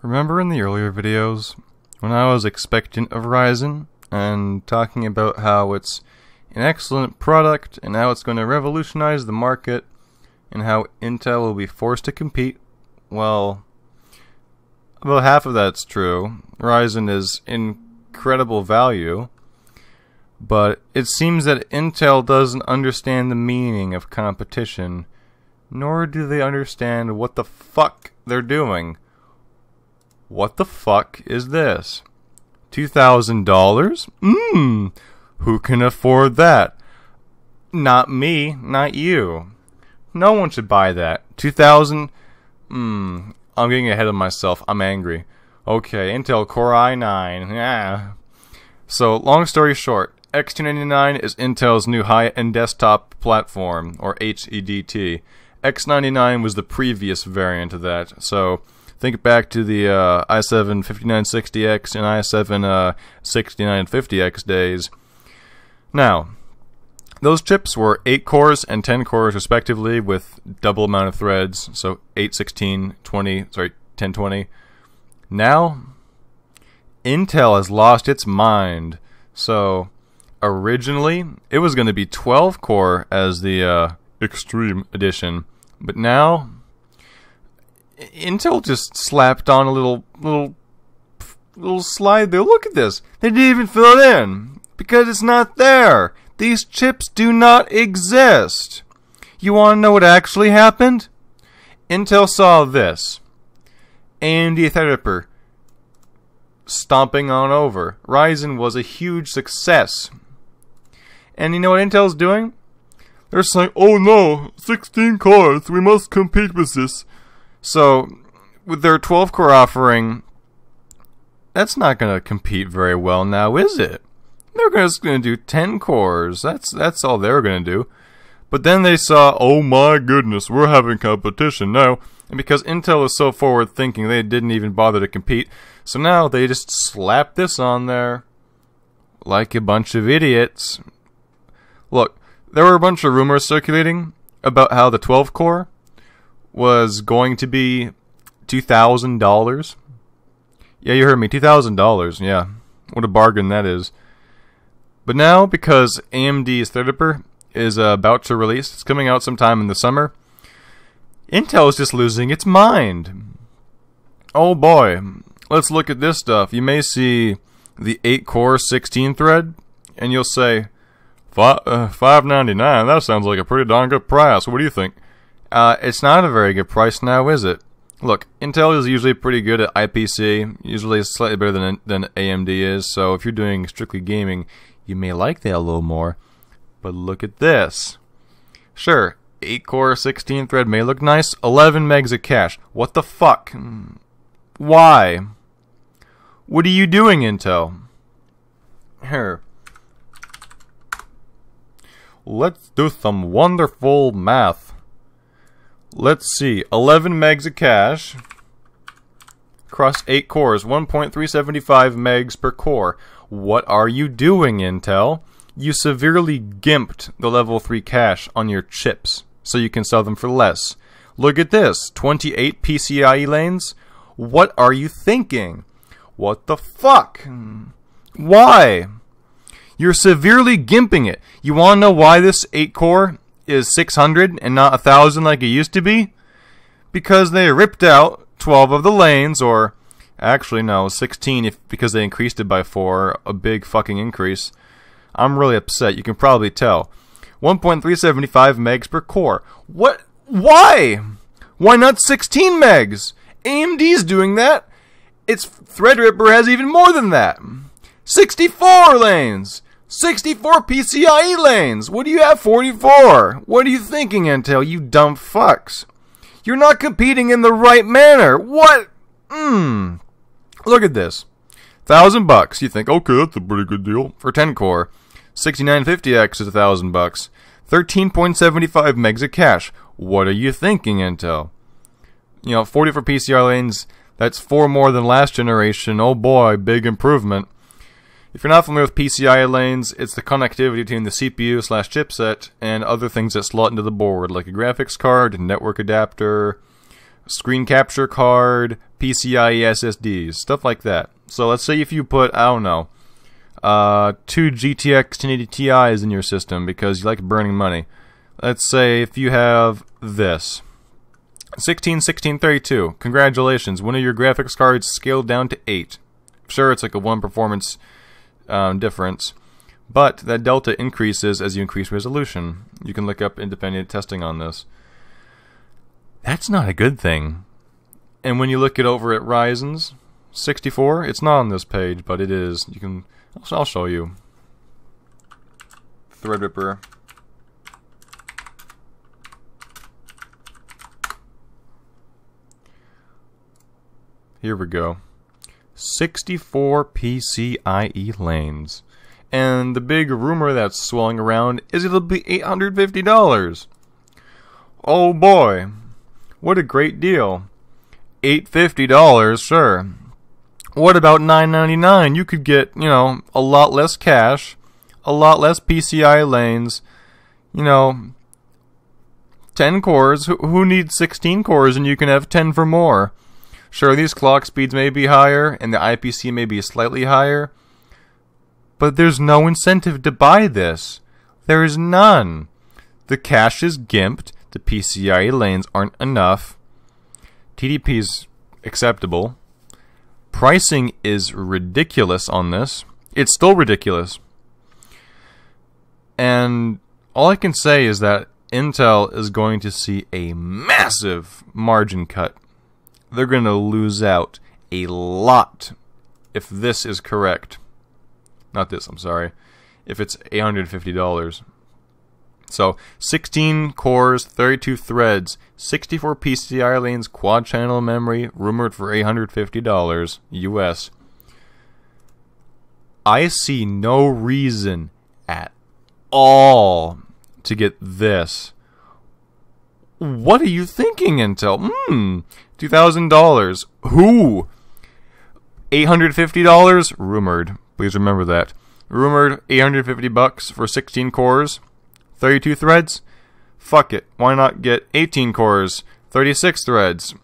Remember in the earlier videos when I was expectant of Ryzen and talking about how it's an excellent product and how it's going to revolutionize the market and how Intel will be forced to compete? Well, about half of that's true. Ryzen is incredible value, but it seems that Intel doesn't understand the meaning of competition, nor do they understand what the fuck they're doing. What the fuck is this? $2,000? Who can afford that? Not me, not you. No one should buy that. 2,000? I'm getting ahead of myself. I'm angry. Okay, Intel Core i9. Yeah. So, long story short, x299 is Intel's new high-end desktop platform, or HEDT. x99 was the previous variant of that. So, think back to the i7 5960X and i7 6950X days. Now, those chips were 8 cores and 10 cores respectively with double amount of threads, so 8, 16, 20, sorry, 10, 20. Now, Intel has lost its mind. So, originally, it was going to be 12 core as the Extreme Edition, but now Intel just slapped on a little slide there. Look at this. They didn't even fill it in because it's not there. These chips do not exist. You want to know what actually happened? Intel saw this. AMD Threadripper stomping on over. Ryzen was a huge success. And you know what Intel's doing? They're saying, oh no, 16 cores, we must compete with this. So, with their 12-core offering, that's not going to compete very well now, is it? They're just going to do 10 cores. That's all they're going to do. But then they saw, oh my goodness, we're having competition now. And because Intel is so forward-thinking, they didn't even bother to compete. So now they just slap this on there like a bunch of idiots. Look, there were a bunch of rumors circulating about how the 12-core was going to be $2,000. Yeah, you heard me, $2,000. Yeah, what a bargain that is. But now, because AMD's Threadripper is about to release, it's coming out sometime in the summer, Intel is just losing its mind. Oh boy, let's look at this stuff. You may see the 8-core 16-thread, and you'll say, $599, that sounds like a pretty darn good price. What do you think? It's not a very good price now, is it? Look, Intel is usually pretty good at IPC, usually slightly better than AMD is, so if you're doing strictly gaming, you may like that a little more. But look at this. Sure, 8-core 16-thread may look nice, 11 megs of cache. What the fuck? Why? What are you doing, Intel? Here. Let's do some wonderful math. Let's see, 11 megs of cache across 8 cores, 1.375 megs per core. What are you doing, Intel? You severely gimped the level 3 cache on your chips so you can sell them for less. Look at this, 28 PCIe lanes. What are you thinking? What the fuck? Why? You're severely gimping it. You want to know why this 8-core is 600 and not 1,000 like it used to be? Because they ripped out 12 of the lanes, or actually no, 16 because they increased it by 4, a big fucking increase. I'm really upset, you can probably tell. 1.375 megs per core. What? Why? Why not 16 megs? AMD's doing that. Its Threadripper has even more than that. 64 lanes! 64 PCIe lanes! What do you have 44? What are you thinking, Intel, you dumb fucks? You're not competing in the right manner. What? Look at this. $1,000. You think, okay, that's a pretty good deal. For 10-core. 6950X is $1,000. 13.75 megs of cache. What are you thinking, Intel? You know, 44 PCIe lanes, that's 4 more than last generation. Oh boy, big improvement. If you're not familiar with PCIe lanes, it's the connectivity between the CPU/chipset and other things that slot into the board, like a graphics card, network adapter, screen capture card, PCIe SSDs, stuff like that. So let's say if you put, I don't know, 2 GTX 1080 Ti's in your system because you like burning money. Let's say if you have this 1632, congratulations, one of your graphics cards scaled down to 8. Sure, it's like a 1 performance difference, but that delta increases as you increase resolution. You can look up independent testing on this. That's not a good thing. And when you look it over at Ryzen's 64, it's not on this page, but it is. You can. I'll show you. Threadripper. Here we go. 64 PCIe lanes. And the big rumor that's swirling around is it'll be $850. Oh boy. What a great deal. $850, sure. What about $999? You could get, you know, a lot less cache, a lot less PCIe lanes, you know, 10 cores. Who needs 16 cores and you can have 10 for more? Sure, these clock speeds may be higher and the IPC may be slightly higher, but there's no incentive to buy this. There is none. The cache is gimped, the PCIe lanes aren't enough, TDP's acceptable, pricing is ridiculous on this. It's still ridiculous. And all I can say is that Intel is going to see a massive margin cut. They're going to lose out a lot if this is correct. Not this, I'm sorry. If it's $850. So, 16 cores, 32 threads, 64 PCI lanes, quad channel memory, rumored for $850 US. I see no reason at all to get this. What are you thinking, Intel? $2,000. Who? $850? Rumored. Please remember that. Rumored $850 for 16 cores, 32 threads? Fuck it. Why not get 18 cores, 36 threads?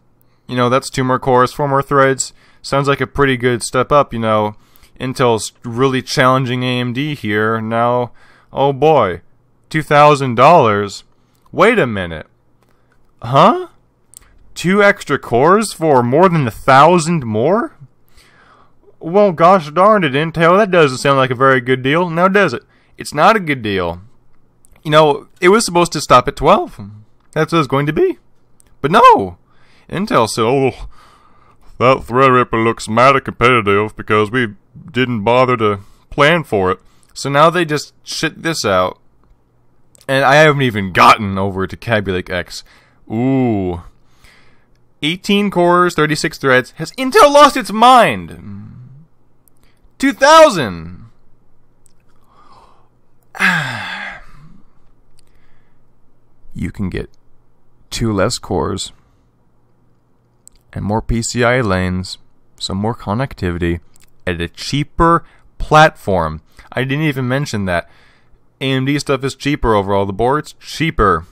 You know, that's 2 more cores, 4 more threads. Sounds like a pretty good step up, you know. Intel's really challenging AMD here. Now, oh boy, $2,000? Wait a minute. Huh? 2 extra cores for more than 1,000 more? Well, gosh darn it, Intel, that doesn't sound like a very good deal. Now does it? It's not a good deal. You know, it was supposed to stop at 12. That's what it was going to be. But no! Intel said, oh, that Threadripper looks mighty competitive because we didn't bother to plan for it. So now they just shit this out. And I haven't even gotten over to Kaby Lake X. Ooh. 18 cores, 36 threads. Has Intel lost its mind? 2,000! You can get 2 less cores and more PCIe lanes, some more connectivity at a cheaper platform. I didn't even mention that. AMD stuff is cheaper overall. The board's cheaper.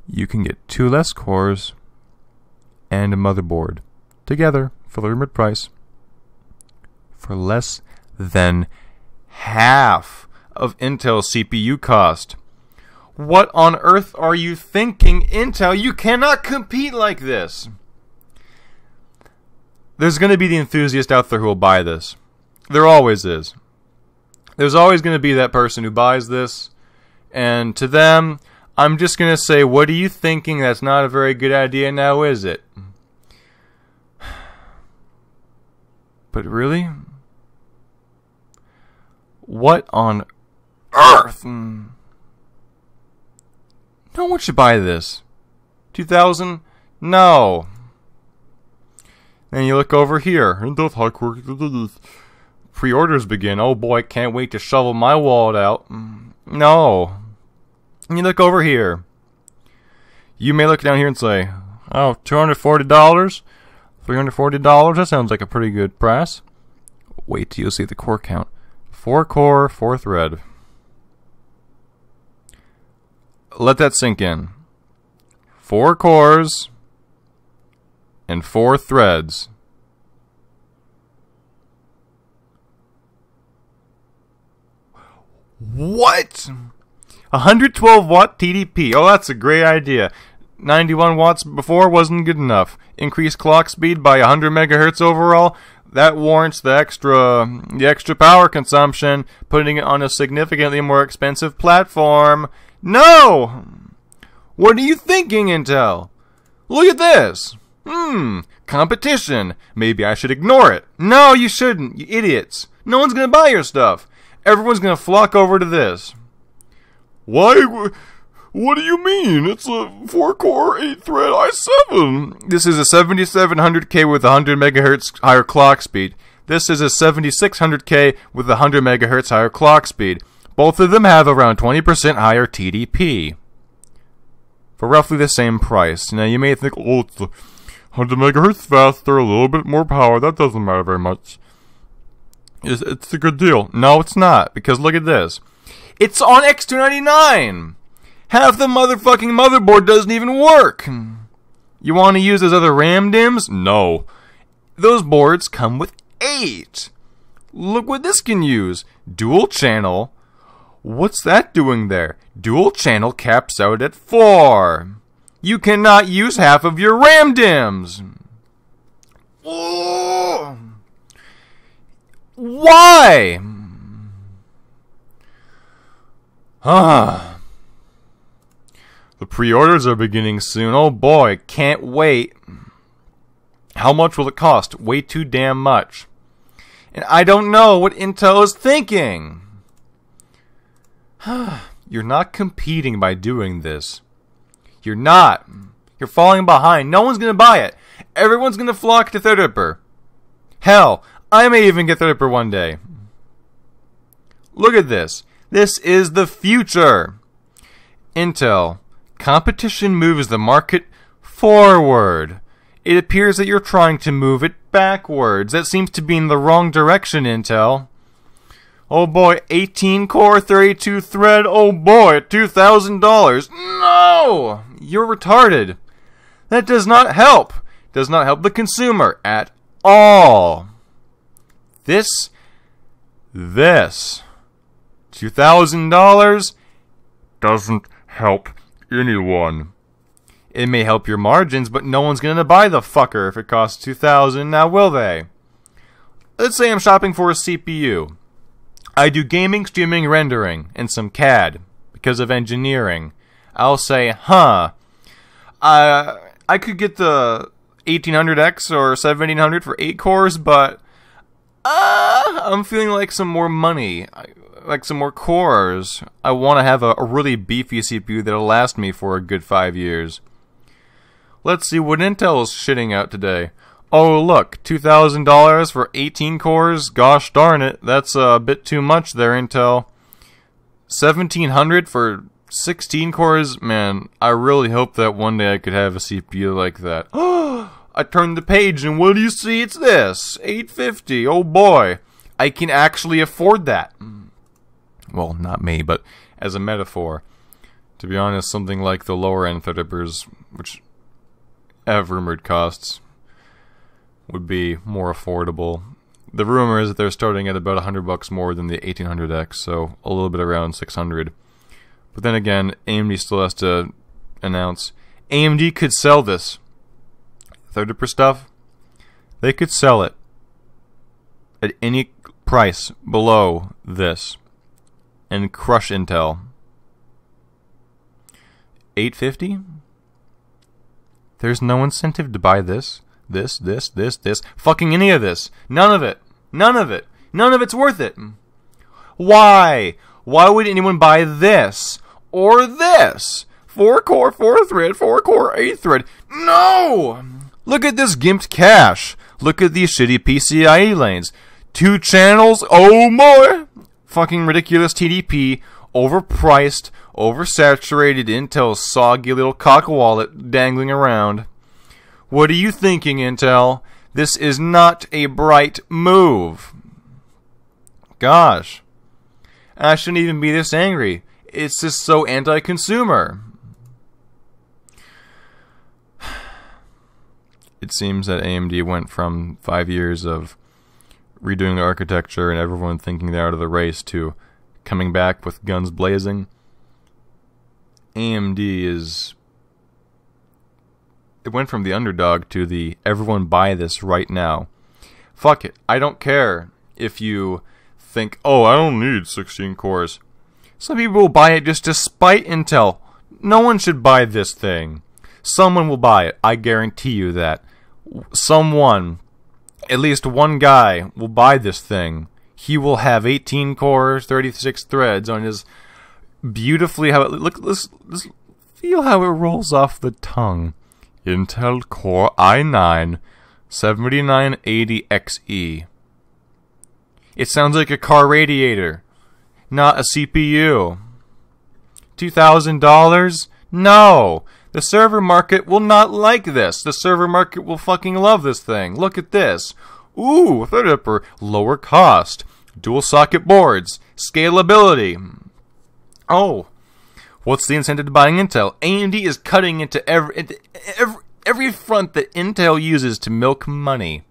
You can get 2 less cores and a motherboard together for the rumored price for less than half of Intel's CPU cost. What on earth are you thinking, Intel? You cannot compete like this. There's going to be the enthusiast out there who will buy this. There always is. There's always going to be that person who buys this, and to them, I'm just going to say, what are you thinking? That's not a very good idea now, is it? But really? What on earth? No one should buy this. 2,000? No. Then you look over here. Pre-orders begin. Oh boy, can't wait to shovel my wallet out. No. And you look over here. You may look down here and say, oh, $240? $340? That sounds like a pretty good price. Wait till you see the core count. 4 core, 4 thread. Let that sink in. 4 cores, and 4 threads. What? 112 watt TDP. Oh, that's a great idea. 91 watts before wasn't good enough. Increased clock speed by 100 megahertz overall. That warrants the extra power consumption, putting it on a significantly more expensive platform. No! What are you thinking, Intel? Look at this. Competition. Maybe I should ignore it. No, you shouldn't, you idiots. No one's gonna buy your stuff. Everyone's gonna flock over to this. Why? What do you mean? It's a 4-core, 8-thread i7. This is a 7700K with 100 megahertz higher clock speed. This is a 7600K with 100 megahertz higher clock speed. Both of them have around 20% higher TDP. For roughly the same price. Now you may think, oh, it's 100 megahertz faster, a little bit more power. That doesn't matter very much. It's a good deal. No, it's not. Because look at this. It's on x299. Half the motherfucking motherboard doesn't even work. You want to use those other RAM DIMMs? No. Those boards come with 8. Look what this can use. Dual channel. What's that doing there? Dual channel caps out at 4. You cannot use half of your RAM DIMMs. Oh. Why? The pre-orders are beginning soon. Oh boy, can't wait. How much will it cost? Way too damn much. And I don't know what Intel is thinking. You're not competing by doing this. You're not. You're falling behind. No one's gonna buy it. Everyone's gonna flock to Threadripper. Hell, I may even get Threadripper one day. Look at this. This is the future. Intel. Competition moves the market forward. It appears that you're trying to move it backwards. That seems to be in the wrong direction, Intel. Oh boy, 18 core, 32 thread. Oh boy, $2,000. No! You're retarded. That does not help. Does not help the consumer at all. This $2,000 doesn't help anyone. It may help your margins, but no one's gonna buy the fucker if it costs $2,000. Now, will they? Let's say I'm shopping for a CPU. I do gaming, streaming, rendering, and some CAD because of engineering. I'll say, I could get the 1800X or 1700 for 8 cores, but I'm feeling like some more money. Like some more cores. I want to have a really beefy CPU that'll last me for a good 5 years. Let's see what Intel is shitting out today. Oh look, $2,000 for 18 cores? Gosh darn it, that's a bit too much there, Intel. 1700 for 16 cores? Man, I really hope that one day I could have a CPU like that. I turned the page and what do you see? It's this, 850. Oh boy, I can actually afford that. Well, not me, but as a metaphor. To be honest, something like the lower end Threadrippers, which have rumored costs, would be more affordable. The rumor is that they're starting at about $100 more than the 1800X, so a little bit around 600. But then again, AMD still has to announce. AMD could sell this Threadripper stuff. They could sell it at any price below this and crush Intel. 850? There's no incentive to buy this. This. Fucking any of this. None of it. None of it. None of it's worth it. Why? Why would anyone buy this? Or this? 4-core, 4-thread, 4-core, 8-thread. No! Look at this gimped cache. Look at these shitty PCIe lanes. 2 channels. Oh boy! Fucking ridiculous TDP. Overpriced. Oversaturated. Intel's soggy little cock wallet dangling around. What are you thinking, Intel? This is not a bright move. Gosh. I shouldn't even be this angry. It's just so anti-consumer. It seems that AMD went from 5 years of redoing the architecture and everyone thinking they're out of the race to coming back with guns blazing. AMD is... It went from the underdog to the everyone buy this right now. Fuck it. I don't care if you think, oh, I don't need 16 cores. Some people will buy it just to spite Intel. No one should buy this thing. Someone will buy it. I guarantee you that. Someone, at least one guy, will buy this thing. He will have 18 cores, 36 threads on his beautifully how it let's feel how it rolls off the tongue. Intel Core i9 7980XE. It sounds like a car radiator, not a CPU. $2,000? No! The server market will not like this. The server market will fucking love this thing. Look at this. Ooh, Threadripper. Lower cost. Dual socket boards. Scalability. Oh. What's the incentive to buying Intel? AMD is cutting into every front that Intel uses to milk money.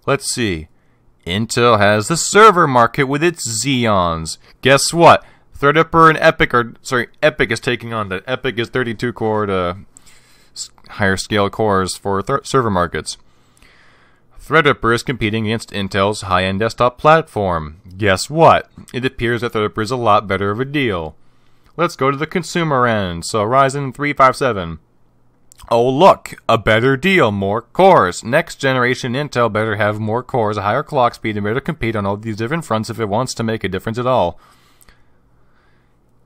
Let's see. Intel has the server market with its Xeons. Guess what? Threadripper and Epic are... Sorry, Epic is taking on that. Epic is 32-core to higher scale cores for server markets. Threadripper is competing against Intel's high-end desktop platform. Guess what? It appears that Threadripper is a lot better of a deal. Let's go to the consumer end. So Ryzen 357. Oh look, a better deal, more cores. Next generation Intel better have more cores, a higher clock speed, and better compete on all these different fronts if it wants to make a difference at all.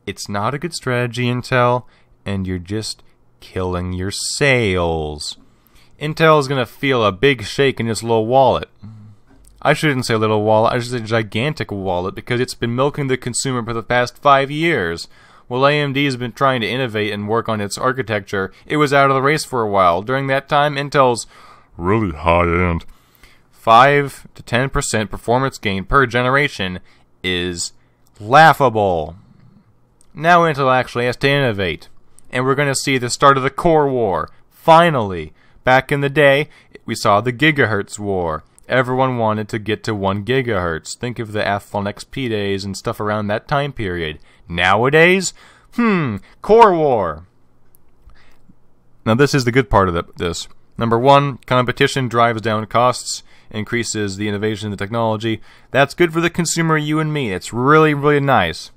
It's not a good strategy, Intel, and you're just killing your sales. Intel is going to feel a big shake in its little wallet. I shouldn't say little wallet, I should say gigantic wallet, because it's been milking the consumer for the past 5 years. While AMD has been trying to innovate and work on its architecture, it was out of the race for a while. During that time, Intel's really high-end 5 to 10% performance gain per generation is laughable. Now Intel actually has to innovate, and we're going to see the start of the core war. Finally, back in the day, we saw the gigahertz war. Everyone wanted to get to 1 gigahertz. Think of the Athlon XP days and stuff around that time period. Nowadays, core war. Now this is the good part of this. Number 1, competition drives down costs, increases the innovation in the technology. That's good for the consumer, you and me. It's really, really nice.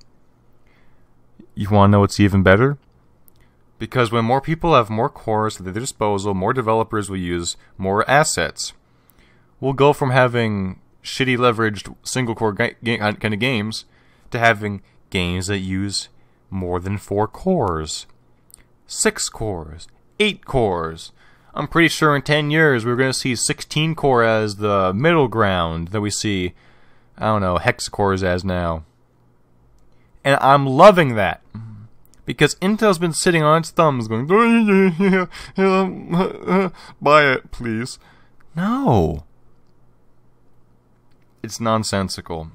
You want to know what's even better? Because when more people have more cores at their disposal, more developers will use more assets. We'll go from having shitty leveraged single-core kind of games to having games that use more than 4 cores. 6 cores. 8 cores. I'm pretty sure in 10 years we're going to see 16 core as the middle ground that we see, I don't know, hexacores as now. And I'm loving that. Because Intel's been sitting on its thumbs going, buy it, please. No. It's nonsensical.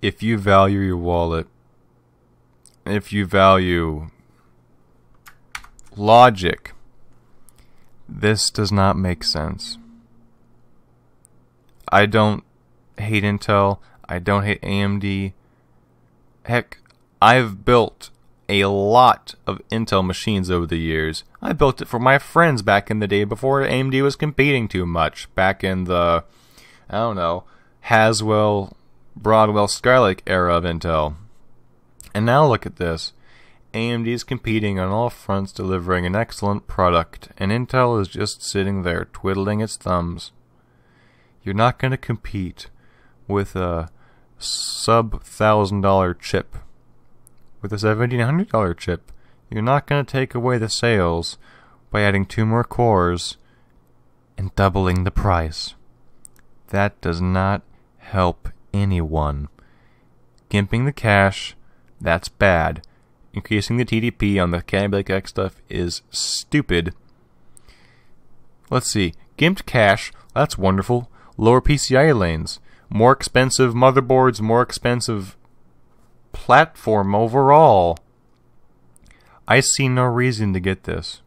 If you value your wallet, if you value logic, this does not make sense. I don't hate Intel. I don't hate AMD. Heck, I've built a lot of Intel machines over the years. I built it for my friends back in the day before AMD was competing too much. Back in the, I don't know, Haswell, Broadwell, Skylake era of Intel. And now look at this. AMD is competing on all fronts, delivering an excellent product, and Intel is just sitting there twiddling its thumbs. You're not going to compete with a sub-$1,000 chip. With a $1,700 chip, you're not going to take away the sales by adding 2 more cores and doubling the price. That does not help anyone. Gimping the cache, that's bad. Increasing the TDP on the Candy X stuff is stupid. Let's see. Gimped cache, that's wonderful. Lower PCIe lanes. More expensive motherboards, more expensive platform overall. I see no reason to get this.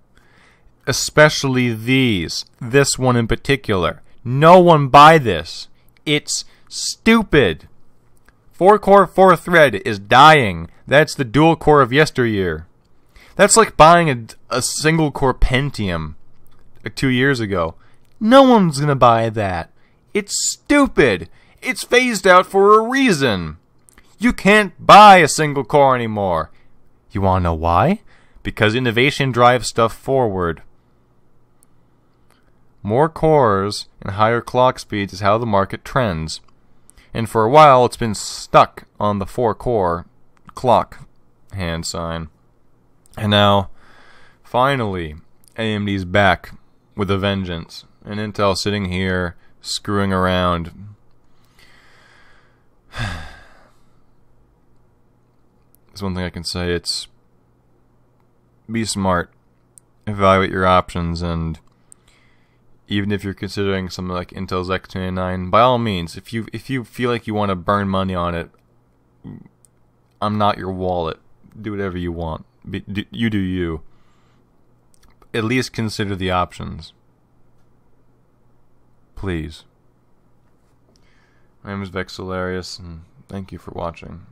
Especially these. This one in particular. No one buy this. It's stupid. 4-core, 4-thread is dying. That's the dual core of yesteryear. That's like buying a single-core Pentium 2 years ago. No one's gonna buy that. It's stupid. It's phased out for a reason. You can't buy a single core anymore. You wanna know why? Because innovation drives stuff forward. More cores and higher clock speeds is how the market trends. And for a while it's been stuck on the 4-core clock hand sign. And now, finally, AMD's back with a vengeance. And Intel sitting here, screwing around. There's one thing I can say, it's be smart. Evaluate your options, and even if you're considering something like Intel's x299, by all means, if you feel like you want to burn money on it, I'm not your wallet. Do whatever you want. You do you. At least consider the options. Please. My name is Vexillarius, and thank you for watching.